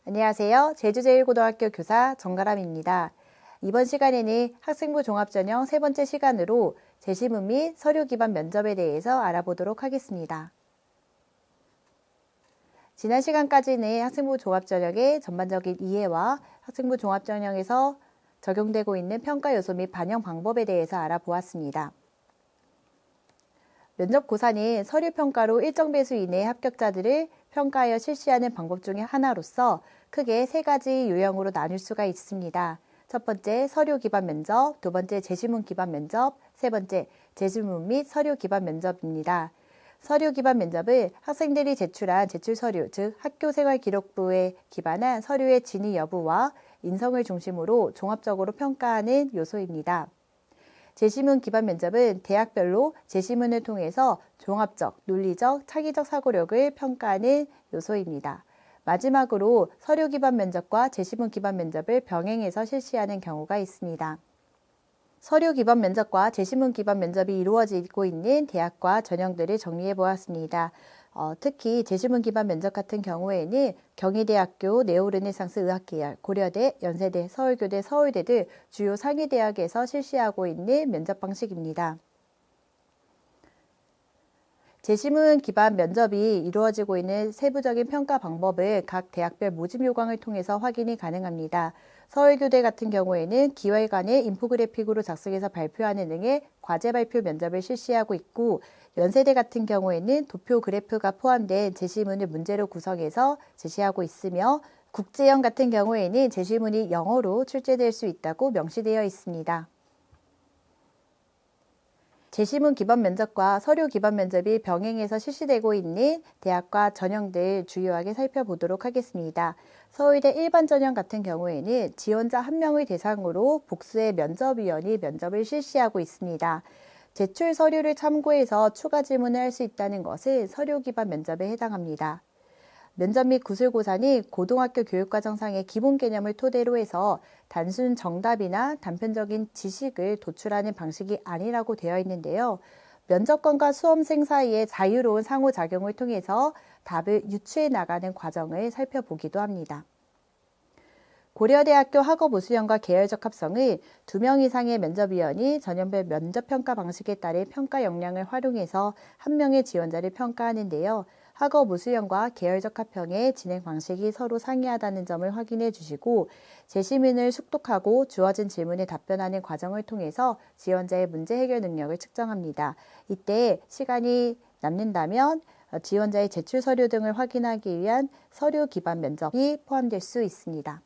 안녕하세요. 제주제일고등학교 교사 정가람입니다. 이번 시간에는 학생부 종합전형 세 번째 시간으로 제시문 및 서류 기반 면접에 대해서 알아보도록 하겠습니다. 지난 시간까지는 학생부 종합전형의 전반적인 이해와 학생부 종합전형에서 적용되고 있는 평가 요소 및 반영 방법에 대해서 알아보았습니다. 면접고사는 서류평가로 일정 배수 이내의 합격자들을 평가하여 실시하는 방법 중에 하나로서 크게 세 가지 유형으로 나눌 수가 있습니다. 첫 번째, 서류 기반 면접, 두 번째, 제시문 기반 면접, 세 번째, 제시문 및 서류 기반 면접입니다. 서류 기반 면접은 학생들이 제출한 제출 서류, 즉 학교생활기록부에 기반한 서류의 진위 여부와 인성을 중심으로 종합적으로 평가하는 요소입니다. 제시문 기반 면접은 대학별로 제시문을 통해서 종합적, 논리적, 창의적 사고력을 평가하는 요소입니다. 마지막으로 서류 기반 면접과 제시문 기반 면접을 병행해서 실시하는 경우가 있습니다. 서류 기반 면접과 제시문 기반 면접이 이루어지고 있는 대학과 전형들을 정리해 보았습니다. 특히 제시문 기반 면접 같은 경우에는 경희대학교, 네오르네상스 의학계열, 고려대, 연세대, 서울교대, 서울대 등 주요 상위대학에서 실시하고 있는 면접 방식입니다. 제시문 기반 면접이 이루어지고 있는 세부적인 평가 방법을 각 대학별 모집 요강을 통해서 확인이 가능합니다. 서울교대 같은 경우에는 기획안을 인포그래픽으로 작성해서 발표하는 등의 과제 발표 면접을 실시하고 있고, 연세대 같은 경우에는 도표 그래프가 포함된 제시문을 문제로 구성해서 제시하고 있으며, 국제형 같은 경우에는 제시문이 영어로 출제될 수 있다고 명시되어 있습니다. 제시문 기반 면접과 서류 기반 면접이 병행해서 실시되고 있는 대학과 전형들 주요하게 살펴보도록 하겠습니다. 서울대 일반 전형 같은 경우에는 지원자 1명의 대상으로 복수의 면접위원이 면접을 실시하고 있습니다. 제출 서류를 참고해서 추가 질문을 할 수 있다는 것은 서류 기반 면접에 해당합니다. 면접 및 구술고사는 고등학교 교육과정상의 기본 개념을 토대로 해서 단순 정답이나 단편적인 지식을 도출하는 방식이 아니라고 되어 있는데요. 면접관과 수험생 사이의 자유로운 상호작용을 통해서 답을 유추해 나가는 과정을 살펴보기도 합니다. 고려대학교 학업우수형과 계열적 합성은 2명 이상의 면접위원이 전형별 면접평가 방식에 따른 평가 역량을 활용해서 1명의 지원자를 평가하는데요. 학업우수형과 계열적 합평의 진행 방식이 서로 상이하다는 점을 확인해 주시고, 제시문을 숙독하고 주어진 질문에 답변하는 과정을 통해서 지원자의 문제 해결 능력을 측정합니다. 이때 시간이 남는다면 지원자의 제출 서류 등을 확인하기 위한 서류 기반 면접이 포함될 수 있습니다.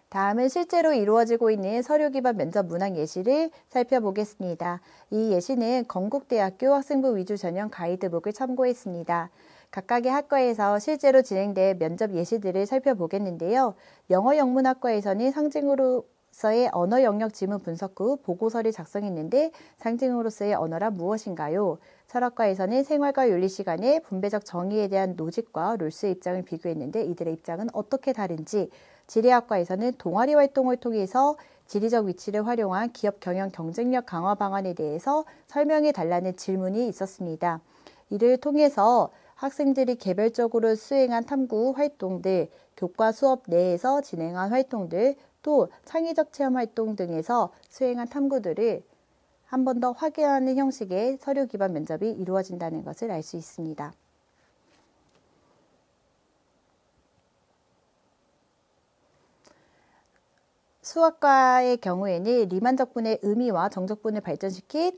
다음은 실제로 이루어지고 있는 서류 기반 면접 문항 예시를 살펴보겠습니다. 이 예시는 건국대학교 학생부 위주 전형 가이드북을 참고했습니다. 각각의 학과에서 실제로 진행된 면접 예시들을 살펴보겠는데요. 영어영문학과에서는 상징으로서의 언어 영역 지문 분석 후 보고서를 작성했는데 상징으로서의 언어란 무엇인가요? 철학과에서는 생활과 윤리 시간에 분배적 정의에 대한 노직과 롤스의 입장을 비교했는데 이들의 입장은 어떻게 다른지, 지리학과에서는 동아리 활동을 통해서 지리적 위치를 활용한 기업 경영 경쟁력 강화 방안에 대해서 설명해 달라는 질문이 있었습니다. 이를 통해서 학생들이 개별적으로 수행한 탐구 활동들, 교과 수업 내에서 진행한 활동들, 또 창의적 체험 활동 등에서 수행한 탐구들을 한 번 더 확인하는 형식의 서류 기반 면접이 이루어진다는 것을 알 수 있습니다. 수학과의 경우에는 리만적분의 의미와 정적분을 발전시킨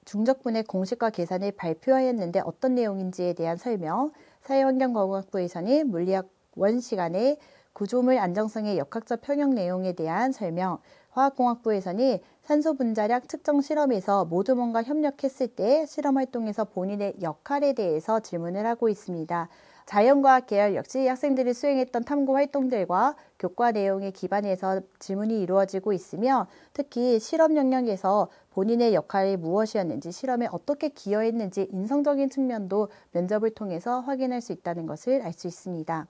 중적분의 공식과 계산을 발표하였는데 어떤 내용인지에 대한 설명, 사회환경공학부에서는 물리학 원시간의 구조물 안정성의 역학적 평형 내용에 대한 설명, 화학공학부에서는 산소 분자량 측정 실험에서 모두 뭔가 협력했을 때 실험 활동에서 본인의 역할에 대해서 질문을 하고 있습니다. 자연과학 계열 역시 학생들이 수행했던 탐구 활동들과 교과 내용에 기반해서 질문이 이루어지고 있으며, 특히 실험 영역에서 본인의 역할이 무엇이었는지, 실험에 어떻게 기여했는지 인성적인 측면도 면접을 통해서 확인할 수 있다는 것을 알 수 있습니다.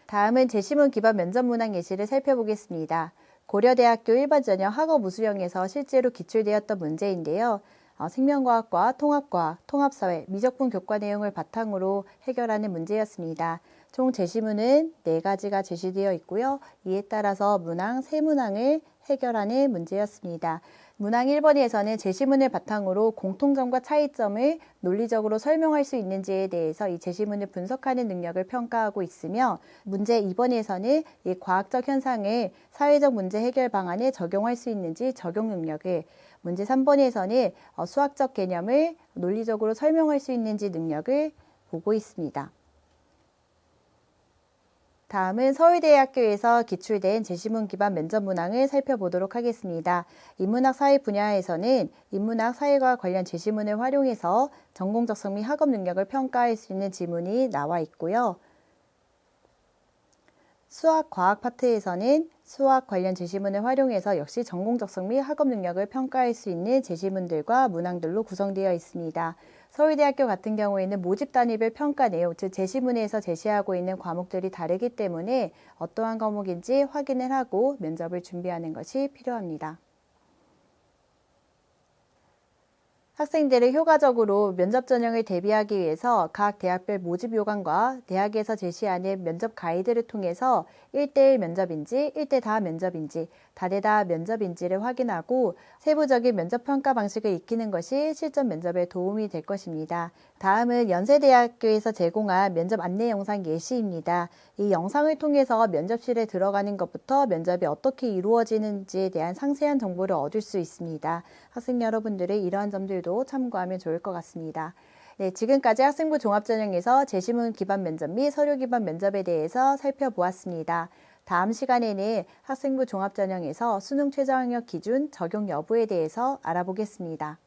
다음은 제시문 기반 면접 문항 예시를 살펴보겠습니다. 고려대학교 일반 전형 학업 우수형에서 실제로 기출되었던 문제인데요. 생명과학과 통합과학, 통합사회, 미적분 교과 내용을 바탕으로 해결하는 문제였습니다. 총 제시문은 4가지가 제시되어 있고요. 이에 따라서 문항 3문항을 해결하는 문제였습니다. 문항 1번에서는 제시문을 바탕으로 공통점과 차이점을 논리적으로 설명할 수 있는지에 대해서 이 제시문을 분석하는 능력을 평가하고 있으며, 문제 2번에서는 이 과학적 현상을 사회적 문제 해결 방안에 적용할 수 있는지 적용 능력을, 문제 3번에서는 수학적 개념을 논리적으로 설명할 수 있는지 능력을 보고 있습니다. 다음은 서울대학교에서 기출된 제시문 기반 면접 문항을 살펴보도록 하겠습니다. 인문학 사회 분야에서는 인문학 사회과 관련 제시문을 활용해서 전공 적성 및 학업 능력을 평가할 수 있는 지문이 나와 있고요. 수학 과학 파트에서는 수학 관련 제시문을 활용해서 역시 전공 적성 및 학업 능력을 평가할 수 있는 제시문들과 문항들로 구성되어 있습니다. 서울대학교 같은 경우에는 모집 단위별 평가 내용, 즉 제시문에서 제시하고 있는 과목들이 다르기 때문에 어떠한 과목인지 확인을 하고 면접을 준비하는 것이 필요합니다. 학생들을 효과적으로 면접 전형을 대비하기 위해서 각 대학별 모집 요강과 대학에서 제시하는 면접 가이드를 통해서 1대1 면접인지 1대4 면접인지 다대다 면접인지를 확인하고 세부적인 면접 평가 방식을 익히는 것이 실전 면접에 도움이 될 것입니다. 다음은 연세대학교에서 제공한 면접 안내 영상 예시입니다. 이 영상을 통해서 면접실에 들어가는 것부터 면접이 어떻게 이루어지는지에 대한 상세한 정보를 얻을 수 있습니다. 학생 여러분들의 이러한 점들도 참고하면 좋을 것 같습니다. 네, 지금까지 학생부 종합전형에서 제시문 기반 면접 및 서류 기반 면접에 대해서 살펴보았습니다. 다음 시간에는 학생부 종합전형에서 수능 최저학력 기준 적용 여부에 대해서 알아보겠습니다.